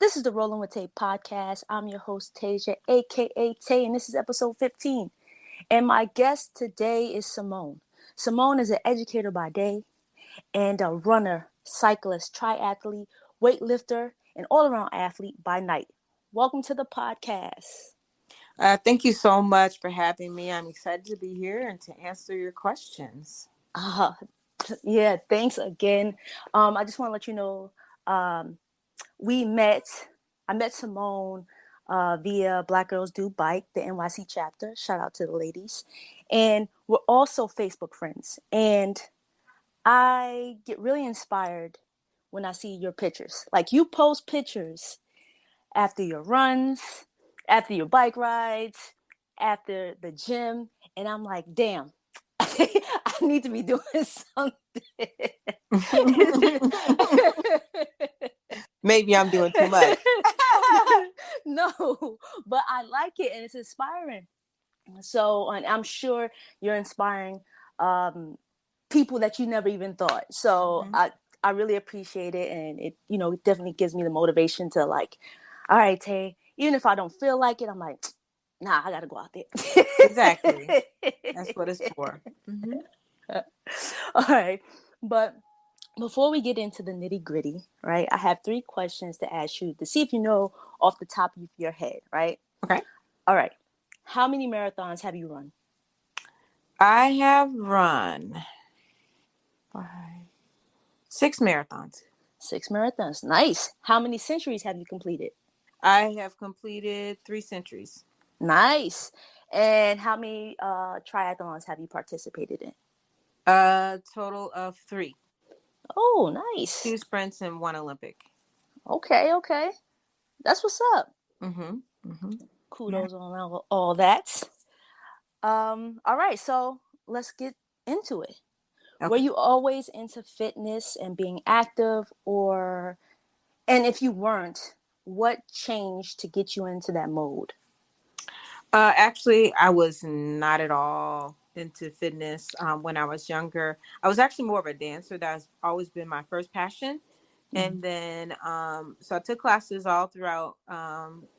This is the Rolling with Tay podcast. I'm your host, Tasia, aka Tay, and this is episode 15. And my guest today is Cemohn. Cemohn is an educator by day and a runner, cyclist, triathlete, weightlifter, and all-around athlete by night. Welcome to the podcast. Thank you so much for having me. I'm excited to be here and to answer your questions. Yeah, thanks again. I just want to let you know, I met Cemohn via Black Girls Do Bike, the NYC chapter. Shout out to the ladies. And we're also Facebook friends. And I get really inspired when I see your pictures. Like you post pictures after your runs, after your bike rides, after the gym. And I'm like, damn, I need to be doing something. Maybe I'm doing too much. No, but I like it and it's inspiring. So, and I'm sure you're inspiring people that you never even thought. So I really appreciate it. And it, it definitely gives me the motivation to like, all right, Tay, even if I don't feel like it, I'm like, nah, I got to go out there. Exactly. That's what it's for. All right. But before we get into the nitty gritty, right, I have 3 questions to ask you to see if you know off the top of your head, right? Okay. All right. How many marathons have you run? I have run 6 marathons. 6 marathons. Nice. How many centuries have you completed? I have completed 3 centuries. Nice. And how many triathlons have you participated in? A total of 3. Oh, nice. 2 sprints and 1 Olympic. Okay. That's what's up. Kudos on all that. All right, so let's get into it. Okay. Were you always into fitness and being active, and if you weren't, what changed to get you into that mode? Actually, I was not at all into fitness when I was younger. I was actually more of a dancer. That's always been my first passion. And then, so I took classes all throughout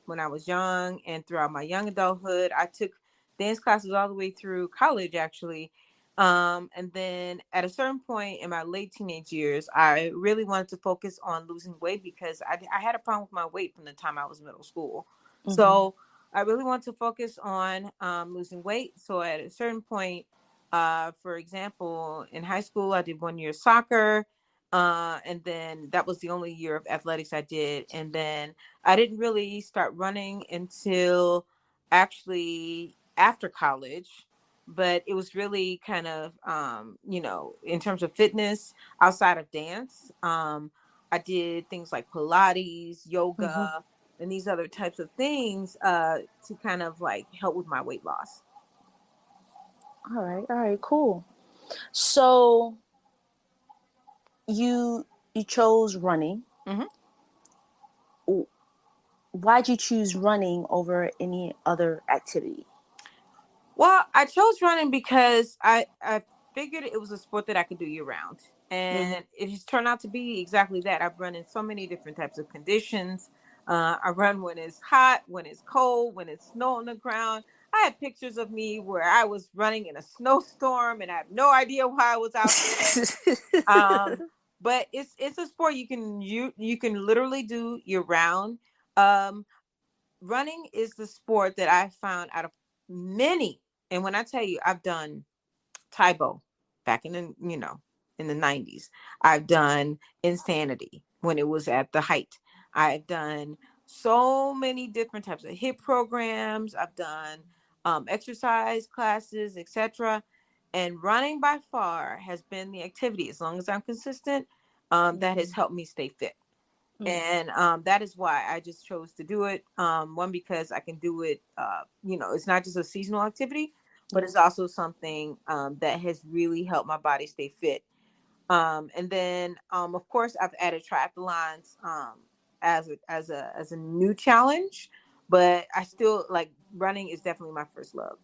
when I was young and throughout my young adulthood. I took dance classes all the way through college, actually. And then at a certain point in my late teenage years, I really wanted to focus on losing weight because I had a problem with my weight from the time I was middle school. So I really want to focus on losing weight. So at a certain point, for example, in high school, I did 1 year soccer. And then that was the only year of athletics I did. And then I didn't really start running until actually after college. But it was really kind of, in terms of fitness outside of dance. I did things like Pilates, yoga, and these other types of things to kind of like help with my weight loss. All right, cool. So you chose running. Why'd you choose running over any other activity? Well, I chose running because I figured it was a sport that I could do year round. And it has turned out to be exactly that. I've run in so many different types of conditions. I run when it's hot, when it's cold, when it's snow on the ground. I had pictures of me where I was running in a snowstorm and I have no idea why I was out there. But it's a sport you can literally do year round. Running is the sport that I found out of many. And when I tell you, I've done Taibo back in the 90s. I've done Insanity when it was at the height. I've done so many different types of HIIT programs. I've done exercise classes, etc. And running by far has been the activity, as long as I'm consistent, that has helped me stay fit. And that is why I just chose to do it. One, because I can do it, it's not just a seasonal activity, but it's also something that has really helped my body stay fit. And then, of course, I've added triathlons as a new challenge, but I still like running is definitely my first love.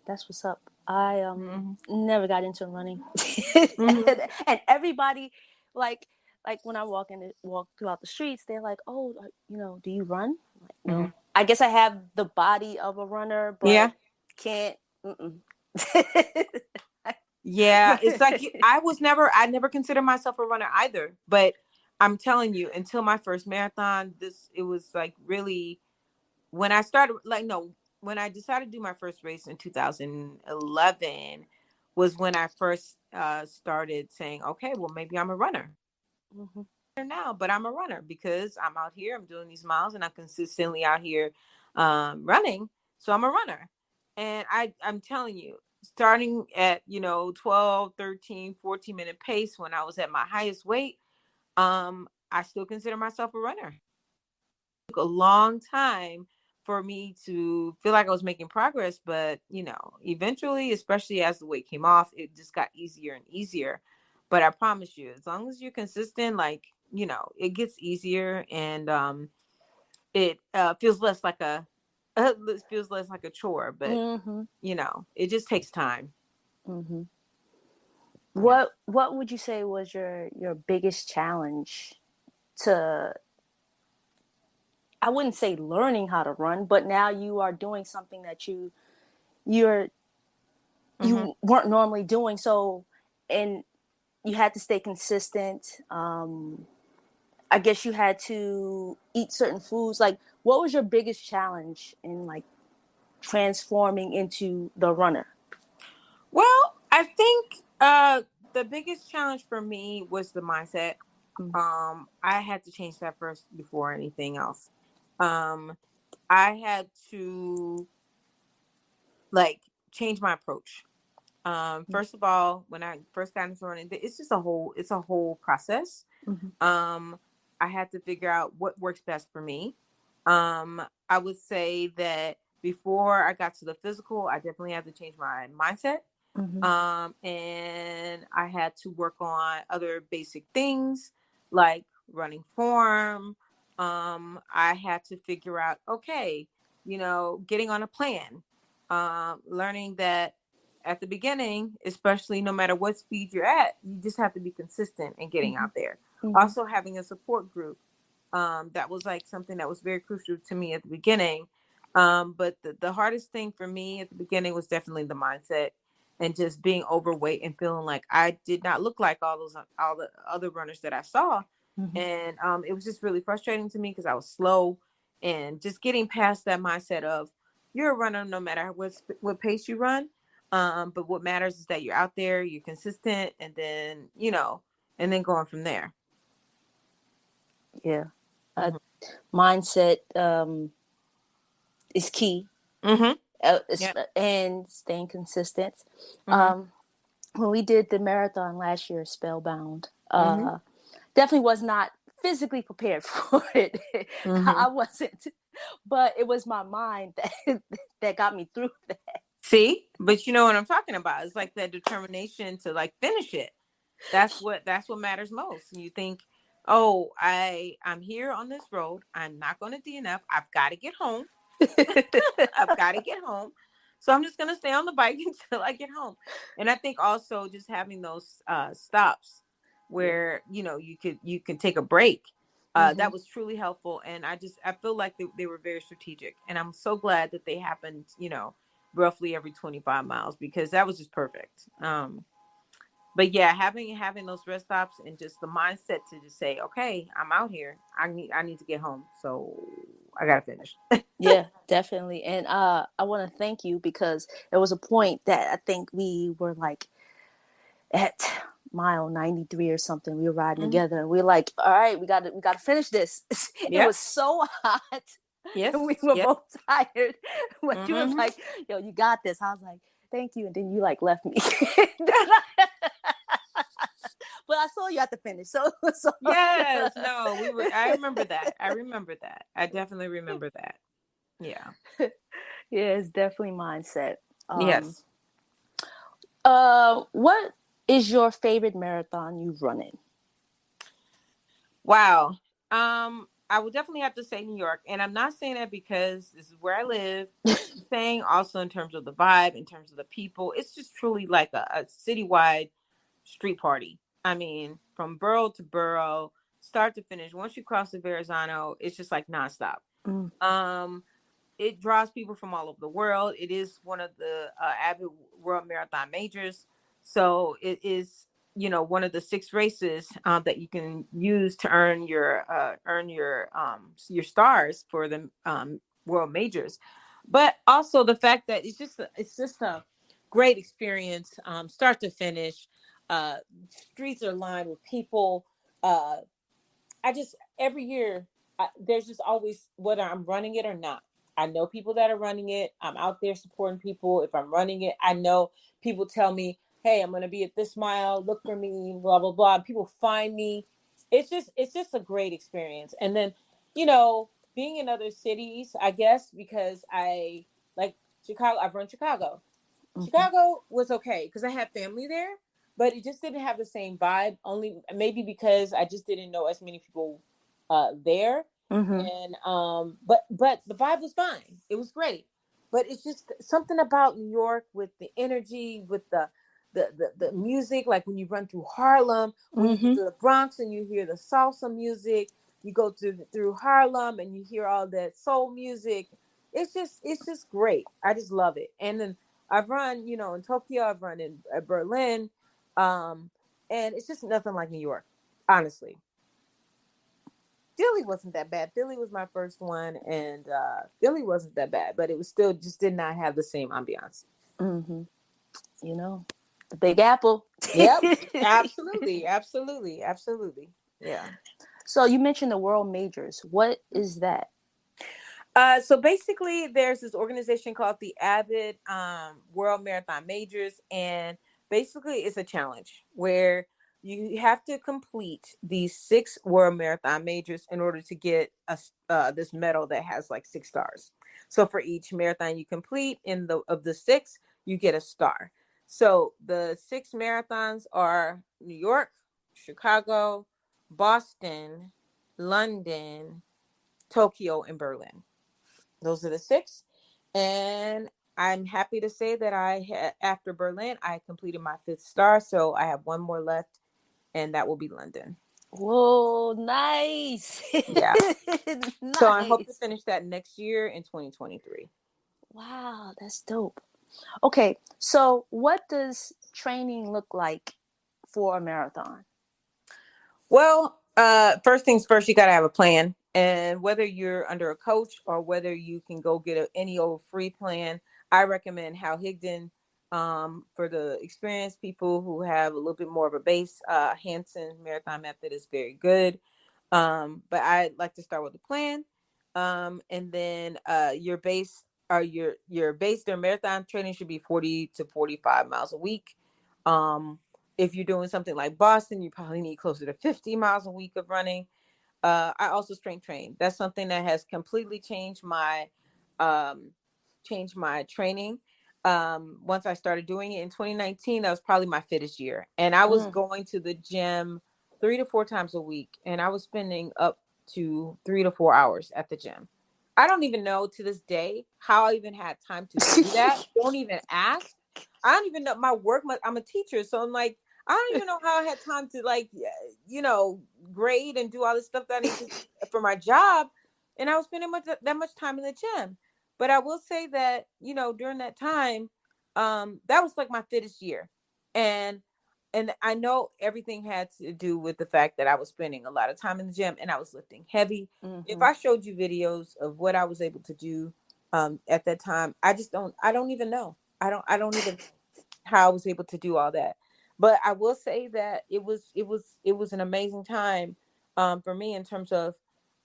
That's what's up. I never got into running. And everybody, like, like when I walk throughout the streets, they're like, "Oh, do you run?" I'm like, Mm-hmm. no. I guess I have the body of a runner, Yeah. but can't. Mm-mm. Yeah. It's like I never considered myself a runner either. But I'm telling you, until my first marathon, it was like really when I started, like, no, when I decided to do my first race in 2011 was when I first started saying, okay, well, maybe I'm a runner Mm-hmm. now, but I'm a runner because I'm out here, I'm doing these miles and I'm consistently out here running. So I'm a runner. And I'm telling you, starting at, 12, 13, 14-minute pace when I was at my highest weight, I still consider myself a runner. Took a long time for me to feel like I was making progress, but eventually, especially as the weight came off, it just got easier and easier. But I promise you, as long as you're consistent, like, it gets easier, and it feels less like it feels less like a chore, but Mm-hmm. it just takes time. Mm-hmm. Yeah. What would you say was your biggest challenge to, I wouldn't say learning how to run, but now you are doing something that you're Mm-hmm. you weren't normally doing. So, and you had to stay consistent. I guess you had to eat certain foods. Like, what was your biggest challenge in like transforming into the runner? Well, I think the biggest challenge for me was the mindset. Mm-hmm. I had to change that first before anything else. Um, I had to like change my approach. First of all, when I first got into running, it's a whole process. Mm-hmm. Um, I had to figure out what works best for me. I would say that before I got to the physical, I definitely had to change my mindset. Mm-hmm. And I had to work on other basic things like running form. I had to figure out, okay, getting on a plan, learning that at the beginning, especially no matter what speed you're at, you just have to be consistent in getting Mm-hmm. out there. Mm-hmm. Also, having a support group, that was like something that was very crucial to me at the beginning. But the hardest thing for me at the beginning was definitely the mindset and just being overweight and feeling like I did not look like all the other runners that I saw. Mm-hmm. And it was just really frustrating to me because I was slow, and just getting past that mindset of you're a runner no matter what pace you run. But what matters is that you're out there, you're consistent, and then going from there. Yeah. Uh, Hmm. Mindset is key, Hmm. Yeah. and staying consistent. Hmm. Um, when we did the marathon last year, Spellbound, Hmm. definitely was not physically prepared for it. Hmm. I wasn't, but it was my mind that that got me through that. See, but you know what I'm talking about. It's like that determination to like finish it. That's what matters most. And you think, oh, I'm here on this road. I'm not going to DNF. I've got to get home. I've got to get home. So I'm just going to stay on the bike until I get home. And I think also just having those stops Yeah. where you can take a break. Mm-hmm. That was truly helpful, and I feel like they were very strategic, and I'm so glad that they happened, roughly every 25 miles, because that was just perfect. But yeah, having those rest stops and just the mindset to just say, okay, I'm out here. I need to get home, so I gotta finish. Yeah, definitely. And I want to thank you because there was a point that I think we were like at mile 93 or something. We were riding Hmm. together and we were like, all right, we got to finish this. It Yep. was so hot and we Yes. were Yep. both tired. When you was Hmm. like, yo, you got this. I was like, thank you. And then you like left me. But I saw you at the finish. So Yes. No, we were. I remember that. I remember that. I definitely remember that. Yeah. yeah, it's definitely mindset. Um, Yes. what is your favorite marathon you've run in? Wow. I would definitely have to say New York, and I'm not saying that because this is where I live. I'm saying also in terms of the vibe, in terms of the people. It's just truly like a citywide street party. I mean, from borough to borough, start to finish. Once you cross the Verrazano, it's just like nonstop. Mm, Um, it draws people from all over the world. It is one of the avid world marathon majors, so it is, one of the six races that you can use to earn your stars for the world majors. But also the fact that it's just a great experience, start to finish. uh Streets are lined with people. uh I just every year, there's just always, whether I'm running it or not. I know people that are running it. I'm out there supporting people. If I'm running it, I know people tell me, "Hey, I'm going to be at this mile. Look for me." Blah blah blah. People find me. It's just a great experience. And then, being in other cities, I guess because I like Chicago. I've run Chicago. mhm, Chicago was okay because I had family there, but it just didn't have the same vibe. Only maybe because I just didn't know as many people there, mhm, and but the vibe was fine. It was great, but it's just something about New York with the energy, with the music. Like when you run through Harlem, when you go mhm. to the Bronx and you hear the salsa music, you go through Harlem and you hear all that soul music. It's just great. I just love it. And then I've run, in Tokyo, I've run in Berlin, um, and it's just nothing like New York, honestly. Philly wasn't that bad. Philly was my first one, and Philly wasn't that bad, but it was still just did not have the same ambiance. Mhm. You know, the Big Apple. Yep, absolutely, absolutely, absolutely. Yeah. So you mentioned the World Majors. What is that? So basically, there's this organization called the Avid World Marathon Majors, and basically, it's a challenge where you have to complete these six World Marathon Majors in order to get this medal that has like 6 stars. So for each marathon you complete in the six, you get a star. So the six marathons are New York, Chicago, Boston, London, Tokyo, and Berlin. Those are the six. And I'm happy to say that after Berlin, I completed my fifth star. So I have one more left, and that will be London. Whoa, nice. Yeah. So I hope to Nice. finish that next year in 2023. Wow, that's dope. Okay, so what does training look like for a marathon? Well, first things first, you got to have a plan. And whether you're under a coach or whether you can go get any old free plan, I recommend Hal Higdon for the experienced people who have a little bit more of a base. Hanson Marathon Method is very good. But I like to start with a plan. And then your base or your base their marathon training should be 40 to 45 miles a week. Um, if you're doing something like Boston, you probably need closer to 50 miles a week of running. I also strength train. That's something that has completely um, changed my training. Once I started doing it in 2019, that was probably my fittest year, and I was Mm. going to the gym 3 to 4 times a week, and I was spending up to 3 to 4 hours at the gym. I don't even know to this day how I even had time to do that. Don't even ask. I don't even know my work. I'm a teacher, so I'm like, I don't even know how I had time to like, you know, grade and do all this stuff that I need to for my job. And I was spending that much time in the gym. But I will say that, during that time, that was like my fittest year. And I know everything had to do with the fact that I was spending a lot of time in the gym and I was lifting heavy. If Hmm. I showed you videos of what I was able to do at that time, I don't even know. I don't even know how I was able to do all that. But I will say that it was an amazing time for me in terms of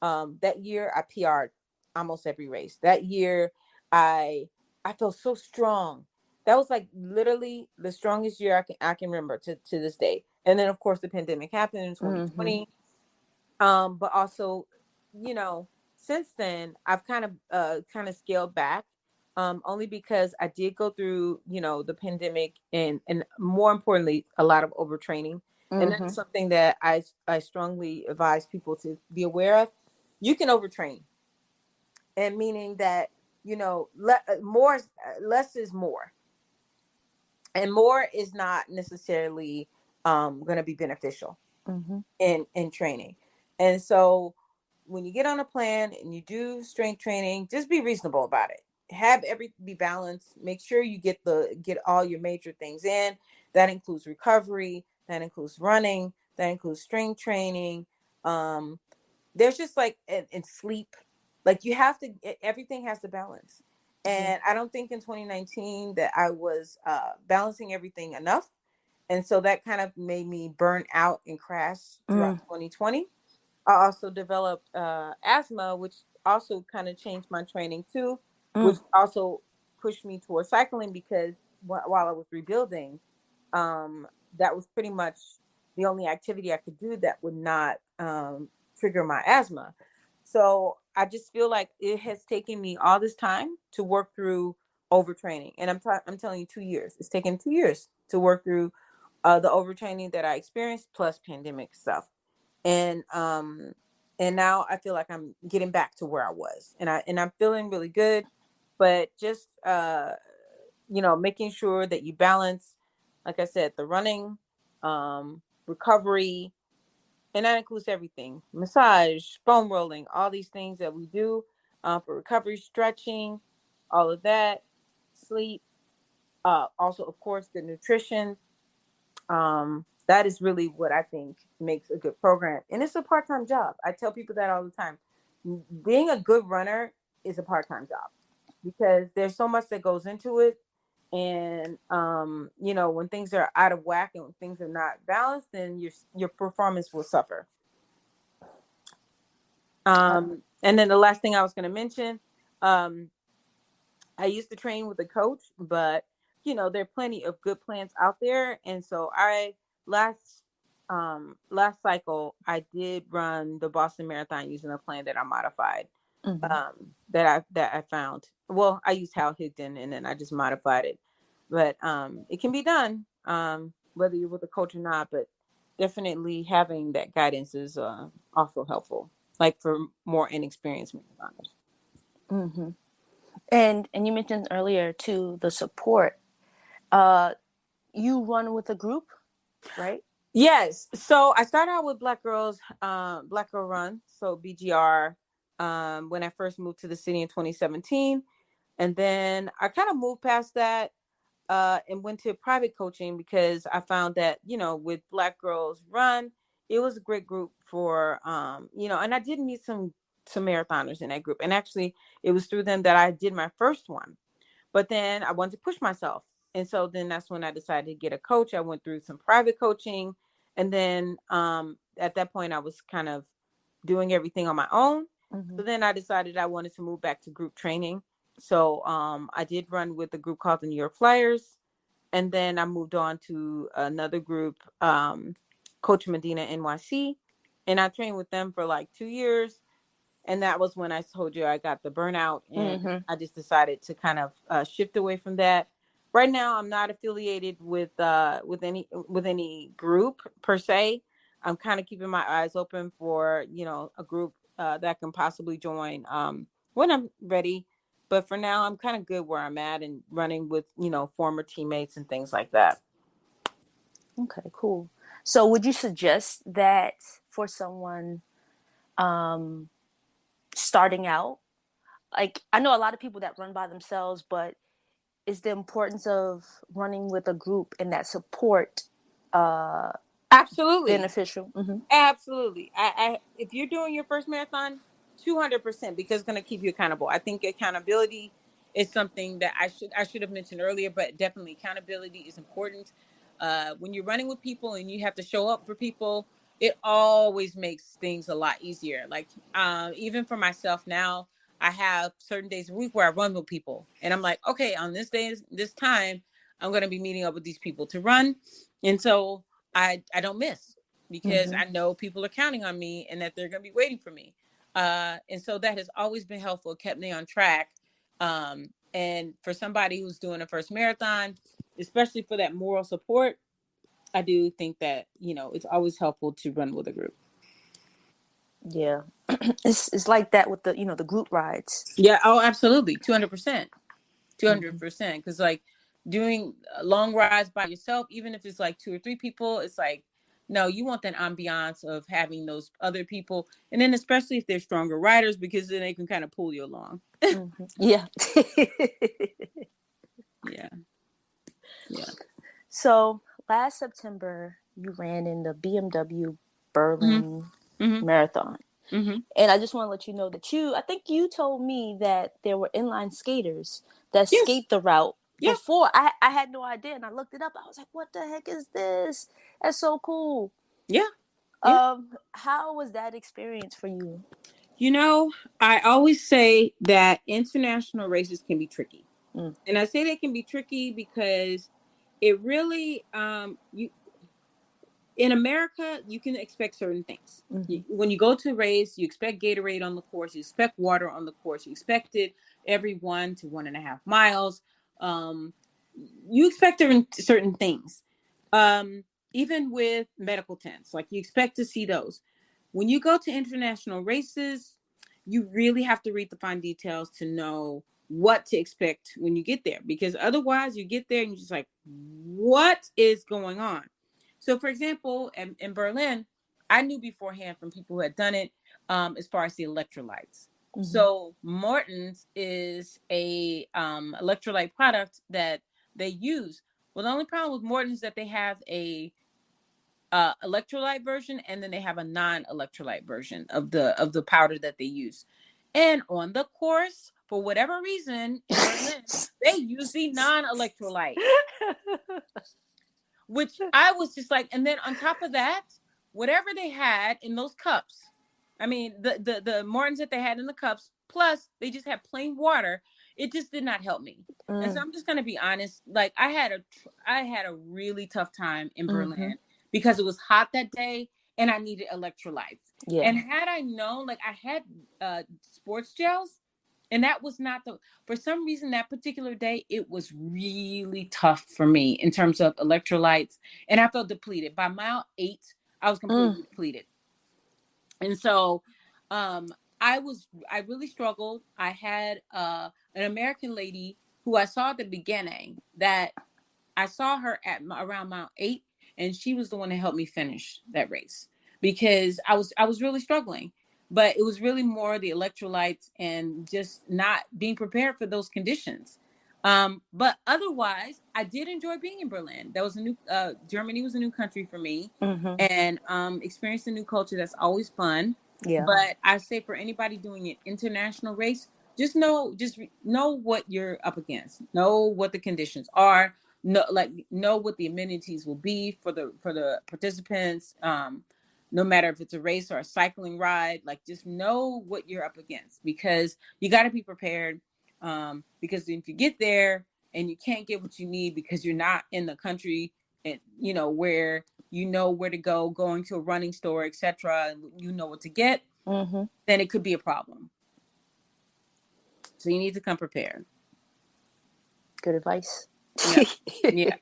that year I PR'd almost every race. That year I I felt so strong. That was like literally the strongest year I can remember to this day. And then of course the pandemic happened in Hmm. 2020. But also, you know, since then I've kind of scaled back. Only because I did go through, the pandemic and more importantly, a lot of overtraining. And that's Hmm. something that I strongly advise people to be aware of. You can overtrain, and meaning that, less is more, and more is not necessarily going to be beneficial Mm-hmm. in training. And so when you get on a plan and you do strength training, just be reasonable about it. Have everything be balanced. Make sure you get all your major things in. That includes recovery, that includes running, that includes strength training. Um, there's just like and sleep. Like you have to, everything has to balance. Yeah. And I don't think in 2019 that I was balancing everything enough. And so that kind of made me burn out and crash throughout Mm. 2020. I also developed asthma, which also kind of changed my training too, which Mm. also pushed me towards cycling because while I was rebuilding, um, that was pretty much the only activity I could do that would not trigger my asthma. So I just feel like it has taken me all this time to work through overtraining, and I'm telling you, 2 years. It's taken 2 years to work through the overtraining that I experienced plus pandemic stuff, and now I feel like I'm getting back to where I was, and I'm feeling really good, but just making sure that you balance, like I said, the running, recovery, and that includes everything: massage, foam rolling, all these things that we do for recovery, stretching, all of that, sleep, also of course good nutrition. That is really what I think makes a good program. And it's a part-time job. I tell people that all the time. Being a good runner is a part-time job because there's so much that goes into it. And when things are out of whack and when things are not balanced, then your performance will suffer. Uh, And then the last thing I was going to mention, um, I used to train with a coach, but there are plenty of good plans out there. And so last last cycle I did run the Boston Marathon using a plan that I modified. mm-hmm. That I found. Well, I used Hal Higdon and then I just modified it. But it can be done, whether you're with a coach or not, but definitely having that guidance is also helpful, like for more inexperienced marathoners. Mm-hmm. And you mentioned earlier too the support. Uh, you run with a group, right? Yes. So I started out with Black Girl Run, so BGR, when I first moved to the city in 2017. And then I kind of moved past that and went to private coaching because I found that, with Black Girls Run, it was a great group for, and I did meet some marathoners in that group. And actually, it was through them that I did my first one. But then I wanted to push myself. And so then that's when I decided to get a coach. I went through some private coaching. And then at that point, I was kind of doing everything on my own. Mm-hmm. So then I decided I wanted to move back to group training. So I did run with a group called the New York Flyers. And then I moved on to another group, Coach Medina NYC. And I trained with them for like 2 years, and that was when I told you I got the burnout, and Mm-hmm. I just decided to kind of shift away from that. Right now, I'm not affiliated with any group per se. I'm kind of keeping my eyes open for a group that can possibly join when I'm ready. But for now, I'm kind of good where I'm at and running with former teammates and things like that. Okay, cool. So, would you suggest that for someone um, starting out? Like, I know a lot of people that run by themselves, but is the importance of running with a group and that support uh, Absolutely. beneficial? Mm-hmm. Absolutely. If you're doing your first marathon, 200%, because it's going to keep you accountable. I think accountability is something that I should have mentioned earlier, but definitely accountability is important. When you're running with people and you have to show up for people, it always makes things a lot easier. Like even for myself now, I have certain days a week where I run with people, and I'm like, okay, on this day, this time, I'm going to be meeting up with these people to run, and so I don't miss because Mm-hmm. I know people are counting on me and that they're going to be waiting for me. And so that has always been helpful, kept me on track. And for somebody who's doing a first marathon, especially for that moral support, I do think that, it's always helpful to run with a group. Yeah, it's like that with the group rides. Yeah. Oh, absolutely. 200%. Mm-hmm. 200%. Because like doing long rides by yourself, even if it's like 2 or 3 people, it's like, no, you want that ambiance of having those other people. And then especially if they're stronger riders, because then they can kind of pull you along. Yeah. Yeah. Yeah. So last September, you ran in the BMW Hmm. Berlin Hmm. Marathon. Hmm. And I just want to let you know that I think you told me that there were inline skaters that Yes. skate the route Yeah. before. I had no idea, and I looked it up. I was like, what the heck is this? That's so cool. Yeah. Yeah. How was that experience for you? You know, I always say that international races can be tricky. Mm, And I say they can be tricky because it really, you, in America, you can expect certain things. mm-hmm, When you go to a race, you expect Gatorade on the course, you expect water on the course, you expect it every 1 to 1.5 miles. Um, you expect certain things. Um, Even with medical tents, like you expect to see those. When you go to international races, you really have to read the fine details to know what to expect when you get there, because otherwise you get there and you're just like, what is going on? So, for example, in Berlin, I knew beforehand from people who had done it, as far as the electrolytes. mm-hmm, So, Morton's is a electrolyte product that they use. Well, the only problem with Morton's is that they have a electrolyte version, and then they have a non-electrolyte version of the powder that they use. And on the course, for whatever reason, in Berlin, they use the non-electrolyte, which I was just like, and then on top of that, whatever they had in those cups, I mean, the Mortons that they had in the cups, plus they just had plain water, it just did not help me. And so mm, I'm just gonna be honest, like I had a really tough time in mm-hmm, Berlin because it was hot that day and I needed electrolytes. yeah. And had I known, like I had sports gels, and that was not the, for some reason that particular day it was really tough for me in terms of electrolytes, and I felt depleted by mile 8. I was Mm, completely depleted. And so I really struggled. I had an American lady who I saw at the beginning, that I saw her at around mile 8, and she was the one that helped me finish that race, because I was really struggling. But it was really more the electrolytes and just not being prepared for those conditions. But otherwise, I did enjoy being in Berlin. That was a new Germany was a new country for me, mm-hmm, and experiencing a new culture, that's always fun. yeah. But I say for anybody doing an international race, just know what you're up against, know what the conditions are, know what the amenities will be for the participants, no matter if it's a race or a cycling ride, like just know what you're up against, because you got to be prepared, because if you get there and you can't get what you need because you're not in the country, and where where to go, going to a running store, etc., you know what to get, Mm-hmm. then it could be a problem. So you need to come prepared. Good advice. Yeah. Yeah.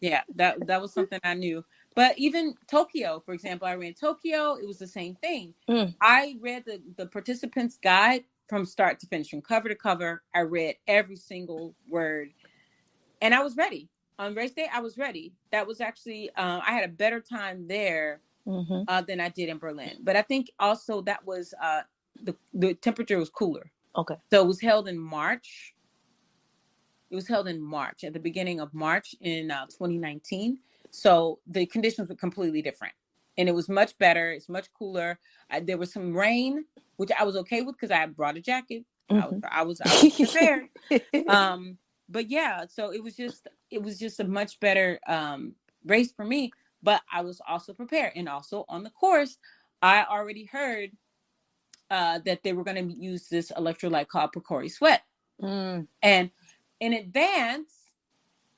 Yeah, that was something I knew. But even Tokyo, for example, I ran Tokyo. It was the same thing. Mm, I read the participants' guide from start to finish, from cover to cover. I read every single word, and I was ready. On race day, I was ready. That was actually I had a better time there mm-hmm. than I did in Berlin. But I think also that was the temperature was cooler, Okay. so it was held in March. It was held in March, at the beginning of March in 2019. So the conditions were completely different, and it was much better. It's much cooler. There was some rain, which I was okay with because I brought a jacket. Mm-hmm. I was prepared. Um, but yeah, so it was just a much better race for me. But I was also prepared, and also on the course, I already heard that they were going to use this electrolyte called Pocori Sweat, Mm, and in advance,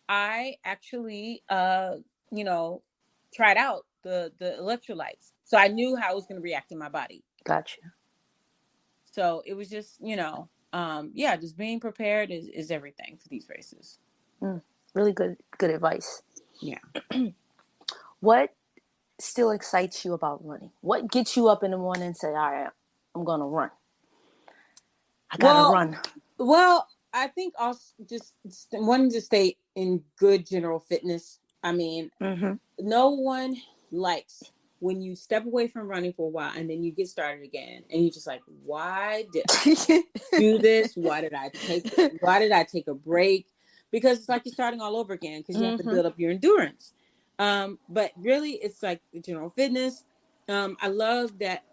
I actually, you know, tried out the electrolytes, so I knew how it was going to react in my body. gotcha. So it was just, yeah, just being prepared is everything for these races. Mm, really good advice. Yeah. What still excites you about running? What gets you up in the morning and say, all right, I'm going to run. I got to Well, run. well, I think also just wanting to stay in good general fitness. I mean, Mm-hmm. no one likes when you step away from running for a while and then you get started again and you're just like, why did I do this? Why did I take a break? Because it's like you're starting all over again because you have to Mm-hmm. build up your endurance. But really it's like the general fitness. I love that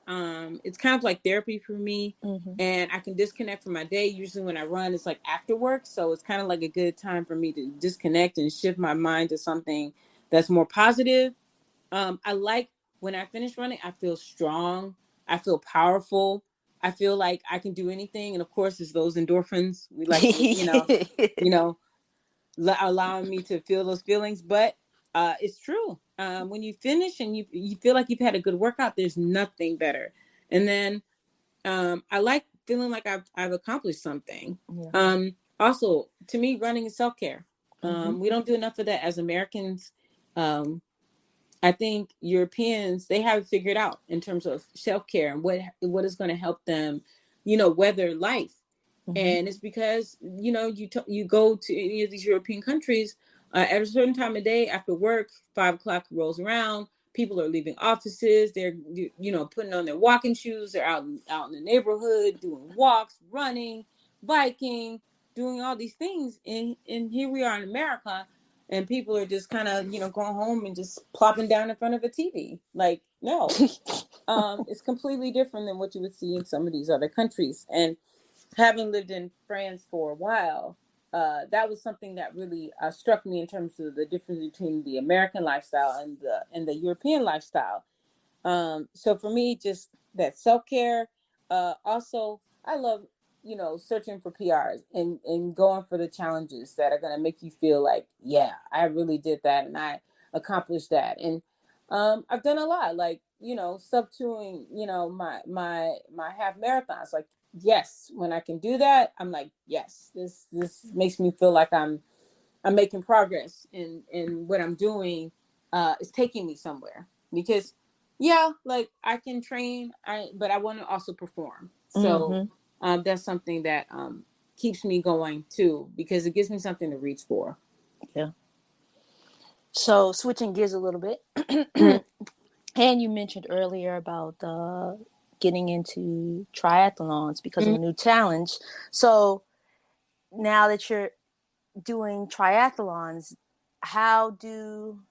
it's kind of like therapy for me, Mm-hmm. and I can disconnect from my day. Usually when I run, it's like after work. So it's kind of like a good time for me to disconnect and shift my mind to something that's more positive. I like when I finish running, I feel strong. I feel powerful. I feel like I can do anything. And of course, it's those endorphins. We like to, you know, allowing me to feel those feelings. But it's true. When you finish and you feel like you've had a good workout, there's nothing better. And then I like feeling like I've accomplished something. Yeah. Also, to me, running is self care. Mm-hmm. We don't do enough of that as Americans. Um, I think Europeans, they have it figured out in terms of self care and what is going to help them, weather life. Mm-hmm. And it's because you go to any of these European countries at a certain time of day after work, 5 o'clock rolls around. People are leaving offices. They're putting on their walking shoes. They're out in the neighborhood doing walks, running, biking, doing all these things. And here we are in America, and people are just kind of going home and just plopping down in front of a TV. Like, no, it's completely different than what you would see in some of these other countries. And having lived in France for a while, that was something that really struck me in terms of the difference between the American lifestyle and the European lifestyle. So for me, just that self care. Also, I love searching for PRs and going for the challenges that are gonna make you feel like, yeah, I really did that and I accomplished that. And I've done a lot, like sub doing my half marathons. Like, yes, when I can do that, I'm like, yes, this makes me feel like I'm making progress in what I'm doing is taking me somewhere. Because yeah, like I can train, but I want to also perform. So Mm-hmm. that's something that keeps me going too, because it gives me something to reach for. Yeah. So switching gears a little bit, Mhm. and you mentioned earlier about getting into triathlons because of Mhm. a new challenge. So now that you're doing triathlons, how do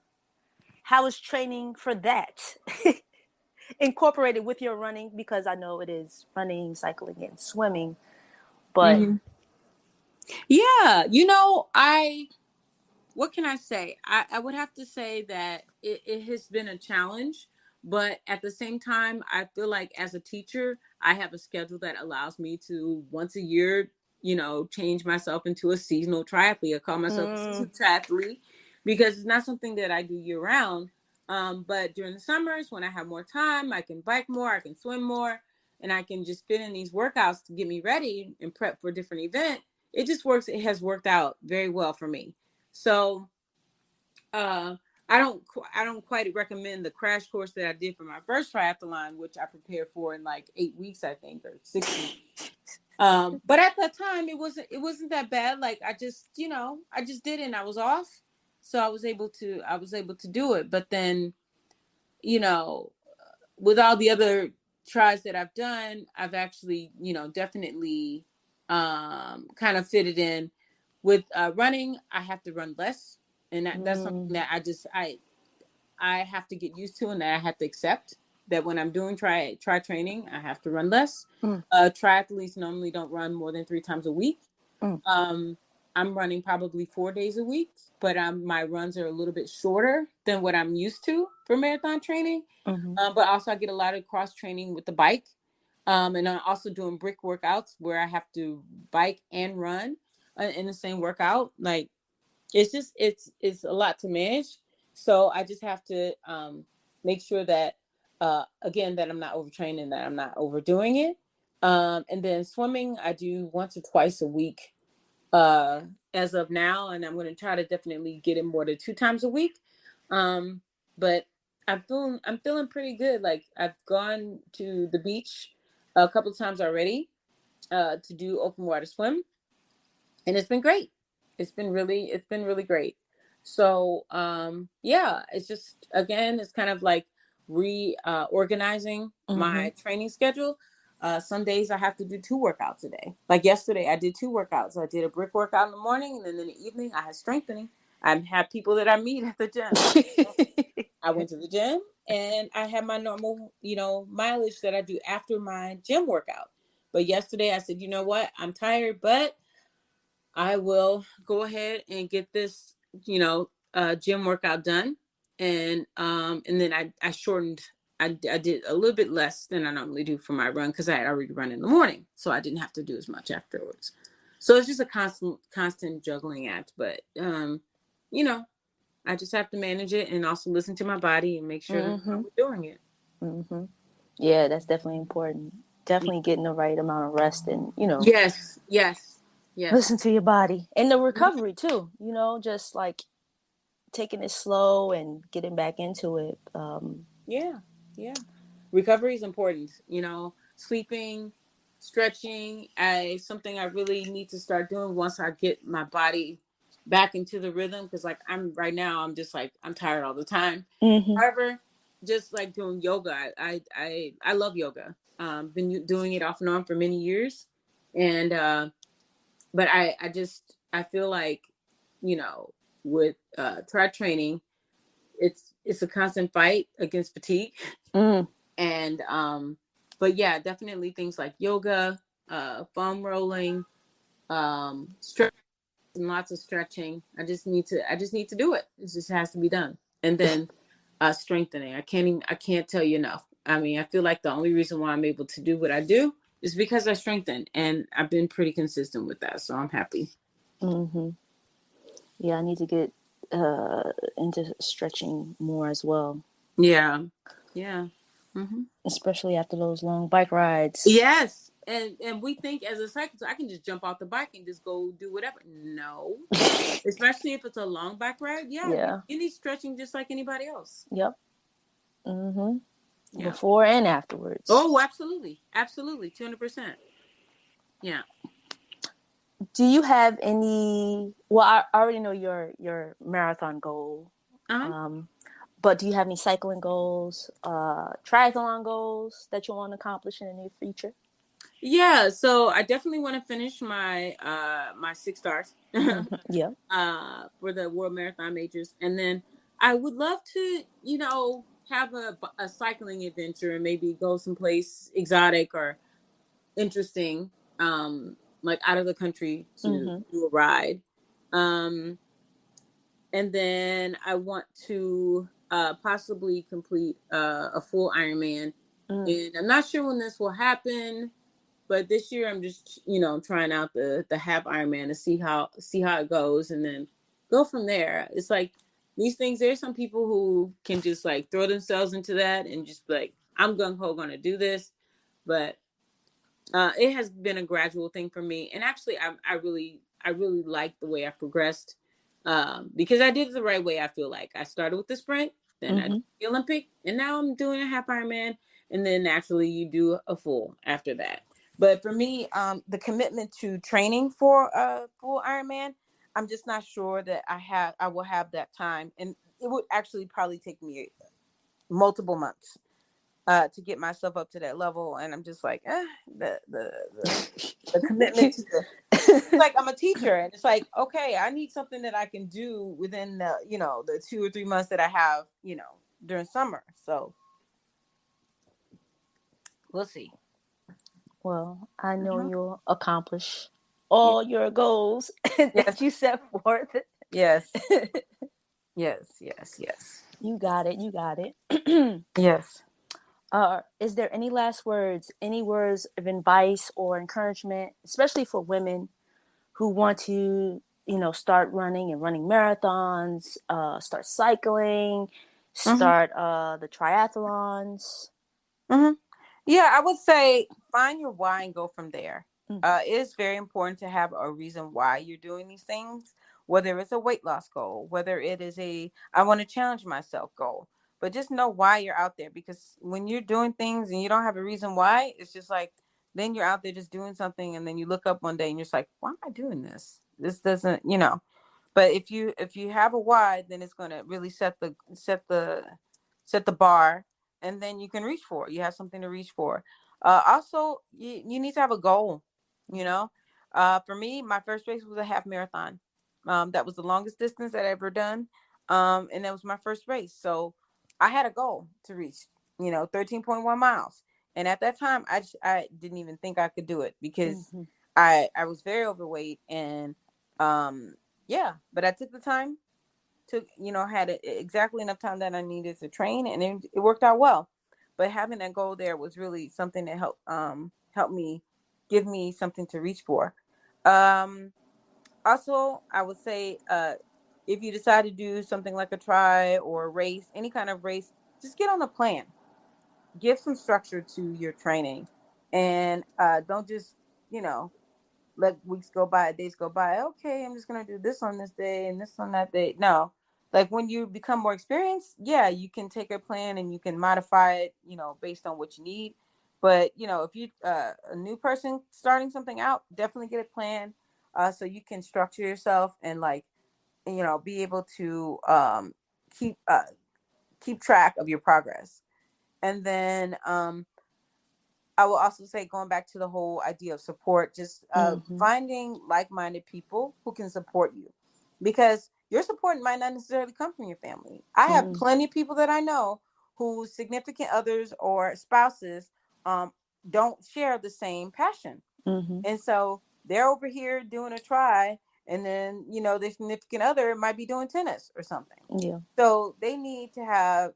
how is training for that incorporated with your running? Because I know it is running, cycling, and swimming, but Mhm. Yeah, I what can I say? I would have to say that it has been a challenge, but at the same time, I feel like as a teacher, I have a schedule that allows me to once a year, change myself into a seasonal triathlete. I call myself a mm, seasonal triathlete because it's not something that I do year round. But during the summers, when I have more time, I can bike more, I can swim more, and I can just fit in these workouts to get me ready and prep for a different event. It just works. It has worked out very well for me. So uh, I don't quite recommend the crash course that I did for my first triathlon, which I prepared for in like 8 weeks, I think, or 6 weeks. But at that time, it wasn't that bad. Like I just did it, and I was off, so I was able to do it. But then you know with all the other tries that I've done, I've actually, definitely kind of fitted in with running. I have to run less, and that's something mm, that I have to get used to, and that I have to accept that when I'm doing try training, I have to run less. mm, Triathletes normally don't run more than 3 times a week. mm, Um, I'm running probably 4 days a week, but my runs are a little bit shorter than what I'm used to for marathon training. mm-hmm, But also, I get a lot of cross training with the bike. And I'm also doing brick workouts where I have to bike and run in the same workout. Like it's a lot to manage. So I just have to make sure that again that I'm not overtraining, that I'm not overdoing it. And then swimming, I do once or twice a week uh, as of now, and I'm going to try to definitely get in more than 2 times a week. Um, but I'm feeling pretty good. Like I've gone to the beach a couple of times already to do open water swim. and it's been great. It's been really great. So yeah, it's just, again, it's kind of like organizing Mm-hmm. my training schedule. Some days I have to do 2 workouts a day. Like yesterday, I did 2 workouts. I did a brick workout in the morning, and then in the evening, I had strengthening. I have people that I meet at the gym. So I went to the gym, and I had my normal, mileage that I do after my gym workout. But yesterday, I said, you know what? I'm tired, but I will go ahead and get this, gym workout done. And then I shortened. I did a little bit less than I normally do for my run because I had already run in the morning, so I didn't have to do as much afterwards. So it's just a constant juggling act. But you know, I just have to manage it and also listen to my body and make sure that Mm-hmm. we're doing it. Mm-hmm. Yeah, that's definitely important. Definitely getting the right amount of rest and, Yes, yes, yes. listen to your body. And the recovery too, just like taking it slow and getting back into it. Yeah, yeah. Recovery is important. Sleeping, stretching, something I really need to start doing once I get my body back into the rhythm. Because like I'm right now, I'm just like I'm tired all the time. Mm-hmm. However, just like doing yoga, I love yoga. Been doing it off and on for many years, and but I feel like you know with try training, it's a constant fight against fatigue. Mm. And but yeah, definitely things like yoga, foam rolling, stretching, lots of stretching. I just need to do it. It just has to be done. And then strengthening. I can't tell you enough. I mean, I feel like the only reason why I'm able to do what I do is because I strengthen, and I've been pretty consistent with that, so I'm happy. Mm-hmm. Yeah, I need to get into stretching more as well, Yeah. Yeah. Hmm. especially after those long bike rides. Yes. And we think as a cyclist, I can just jump off the bike and just go do whatever. No. Especially if it's a long bike ride. Yeah, Yeah. you need stretching just like anybody else. Yep. Mm-hmm. Yeah. Before and afterwards. Oh, absolutely. Absolutely. 200%. Yeah. Do you have any? Well, I already know your marathon goal. Uh-huh. Um, but do you have any cycling goals, triathlon goals that you want to accomplish in the near future? Yeah. So I definitely want to finish my 6 stars Mm-hmm. Yeah. for the World Marathon Majors. And then I would love to, have a cycling adventure and maybe go someplace exotic or interesting, like out of the country to Mm-hmm. do a ride. Um, and then I want to possibly complete a full Ironman. Mm. And I'm not sure when this will happen, but this year I'm just trying out the half Ironman to see how it goes, and then go from there. It's like these things. There's some people who can just like throw themselves into that and just be like, I'm gung ho gonna do this, but it has been a gradual thing for me, and actually, I really like the way I progressed, because I did it the right way. I feel like I started with the sprint, then I did Mm-hmm. the Olympic, and now I'm doing a half Ironman, and then naturally you do a full after that. But for me, the commitment to training for a full Ironman, I'm just not sure that I will have that time, and it would actually probably take me multiple months to get myself up to that level. And I'm just like, the commitment to like I'm a teacher, and it's like, okay, I need something that I can do within the 2 or 3 months that I have during summer. So we'll see. Well, I know Hmm. you'll accomplish Yeah. all your goals Yes. that you set forth. Yes. Yes. Yes. Yes. You got it. You got it. Yes. Is there any last words, any words of advice or encouragement, especially for women who want to, start running and running marathons, start cycling, Hmm. start the triathlons? Hmm. Yeah, I would say find your why and go from there. Mm, It is very important to have a reason why you're doing these things, whether it's a weight loss goal, whether it is a I want to challenge myself goal. But just know why you're out there, because when you're doing things and you don't have a reason why, it's just like then you're out there just doing something, and then you look up one day and you're just like, why am I doing this? This doesn't, but if you have a why, then it's going to really set the bar, and then you can reach for it. You have something to reach for. Also, you need to have a goal. You know, for me, my first race was a half marathon. That was the longest distance I'd ever done, and that was my first race. So I had a goal to reach. 13.1 miles, and at that time, I didn't even think I could do it because Mm-hmm. I was very overweight, and yeah, but I took the time, had exactly enough time that I needed to train, and it worked out well. But having that goal there was really something that helped me, give me something to reach for. Um, Also, I would say, if you decide to do something like a try or a race, any kind of race, just get on a plan. Give some structure to your training, and don't just, you know, let weeks go by, days go by. Okay, I'm just gonna do this on this day and this on that day. No, like when you become more experienced, yeah, you can take a plan and you can modify it, based on what you need. But if you a new person starting something out, definitely get a plan, so you can structure yourself and like be able to keep keep track of your progress. And then I will also say, going back to the whole idea of support, just Mm-hmm. finding like-minded people who can support you, because your support might not necessarily come from your family. I have Mm-hmm. plenty of people that I know whose significant others or spouses um, don't share the same passion. Mm-hmm. And so they're over here doing a try, and then their significant other might be doing tennis or something. Yeah. So you need to have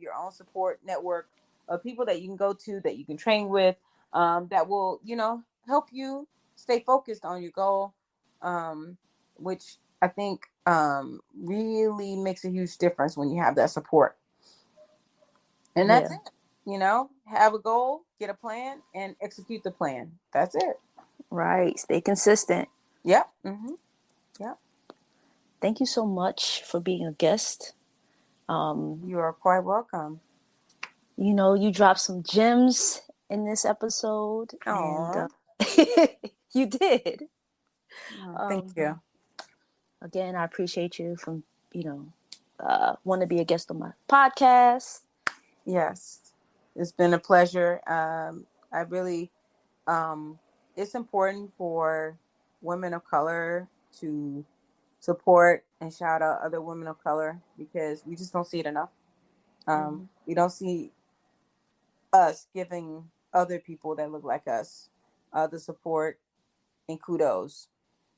your own support network of people that you can go to, that you can train with, that will, help you stay focused on your goal, which I think really makes a huge difference when you have that support. And that's Yeah. it. Have a goal, get a plan, and execute the plan. That's it. Right. Stay consistent. Yep. Mm-hmm. Yep. Thank you so much for being a guest. You are quite welcome. You dropped some gems in this episode, and Oh, you did. thank Um, you. Again, I appreciate you from, want to be a guest on my podcast. Yes, it's been a pleasure. I really, um, it's important for women of color to support and shout out other women of color, because we just don't see it enough. Mm-hmm. We don't see us giving other people that look like us the support and kudos.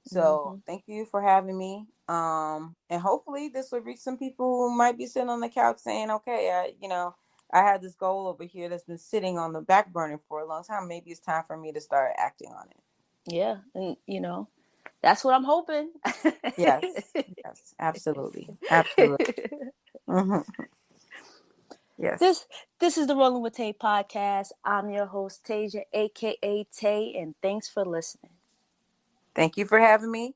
So Mm-hmm. thank you for having me. And hopefully this will reach some people who might be sitting on the couch saying, okay, I had this goal over here that's been sitting on the back burner for a long time. Maybe it's time for me to start acting on it. Yeah, and that's what I'm hoping. Yes. Yes. Absolutely. Absolutely. Hmm. Yes. This this is the Rolling with Tay podcast. I'm your host Tasia, aka Tay, and thanks for listening. Thank you for having me.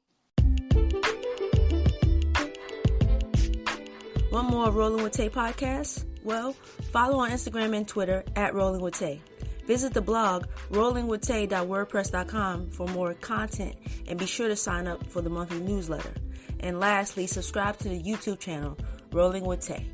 One more Rolling with Tay podcast? Well, follow on Instagram and Twitter at Rolling with Tay. Visit the blog rollingwithtay.wordpress.com for more content, and be sure to sign up for the monthly newsletter. And lastly, subscribe to the YouTube channel Rolling with Tay.